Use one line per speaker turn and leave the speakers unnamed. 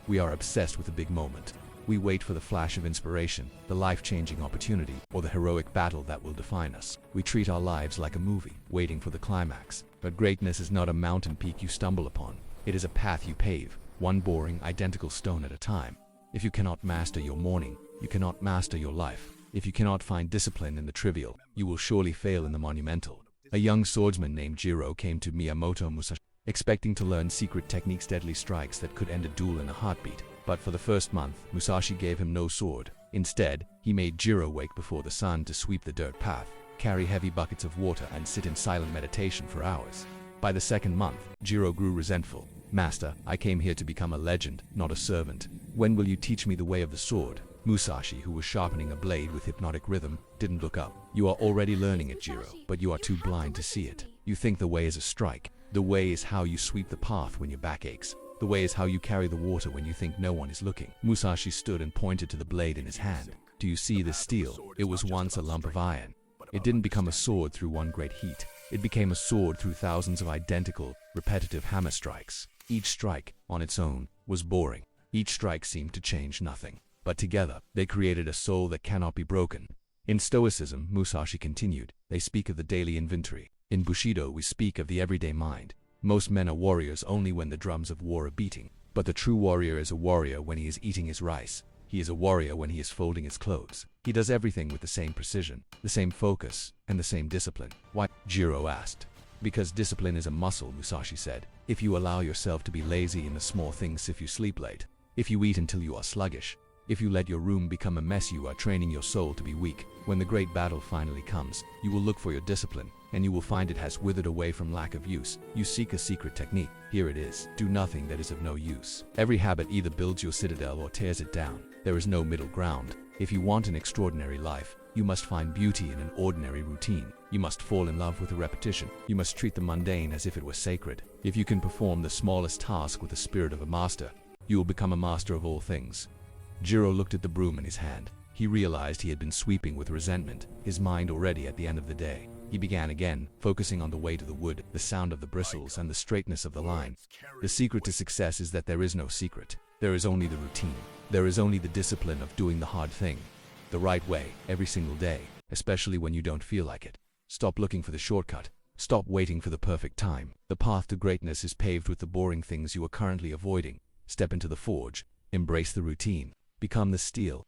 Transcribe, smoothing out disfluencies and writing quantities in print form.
We are obsessed with the big moment. We wait for the flash of inspiration, the life-changing opportunity, or the heroic battle that will define us. We treat our lives like a movie, waiting for the climax. But greatness is not a mountain peak you stumble upon. It is a path you pave, one boring, identical stone at a time. If you cannot master your morning, you cannot master your life. If you cannot find discipline in the trivial, you will surely fail in the monumental. A young swordsman named Jiro came to Miyamoto Musashi, expecting to learn secret techniques, deadly strikes that could end a duel in a heartbeat. But for the first month, Musashi gave him no sword. Instead, he made Jiro wake before the sun to sweep the dirt path, carry heavy buckets of water, and sit in silent meditation for hours. By the second month, Jiro grew resentful. "Master, I came here to become a legend, not a servant. When will you teach me the way of the sword?" Musashi, who was sharpening a blade with hypnotic rhythm, didn't look up. "You are already learning it, Jiro, but you are too blind to see it. You think the way is a strike. The way is how you sweep the path when your back aches. The way is how you carry the water when you think no one is looking." Musashi stood and pointed to the blade in his hand. "Do you see this steel? It was once a lump of iron. It didn't become a sword through one great heat. It became a sword through thousands of identical, repetitive hammer strikes. Each strike, on its own, was boring. Each strike seemed to change nothing. But together, they created a soul that cannot be broken." In Stoicism, Musashi continued, they speak of the daily inventory. In Bushido, we speak of the everyday mind. Most men are warriors only when the drums of war are beating. But the true warrior is a warrior when he is eating his rice. He is a warrior when he is folding his clothes. He does everything with the same precision, the same focus, and the same discipline. "Why?" Jiro asked. "Because discipline is a muscle," Musashi said. "If you allow yourself to be lazy in the small things, if you sleep late, if you eat until you are sluggish, if you let your room become a mess, you are training your soul to be weak. When the great battle finally comes, you will look for your discipline, and you will find it has withered away from lack of use. You seek a secret technique. Here it is. Do nothing that is of no use. Every habit either builds your citadel or tears it down. There is no middle ground. If you want an extraordinary life, you must find beauty in an ordinary routine. You must fall in love with the repetition. You must treat the mundane as if it were sacred. If you can perform the smallest task with the spirit of a master, you will become a master of all things." Jiro looked at the broom in his hand. He realized he had been sweeping with resentment, his mind already at the end of the day. He began again, focusing on the weight of the wood, the sound of the bristles, and the straightness of the line. The secret to success is that there is no secret. There is only the routine. There is only the discipline of doing the hard thing the right way, every single day, especially when you don't feel like it. Stop looking for the shortcut. Stop waiting for the perfect time. The path to greatness is paved with the boring things you are currently avoiding. Step into the forge. Embrace the routine. Become the steel.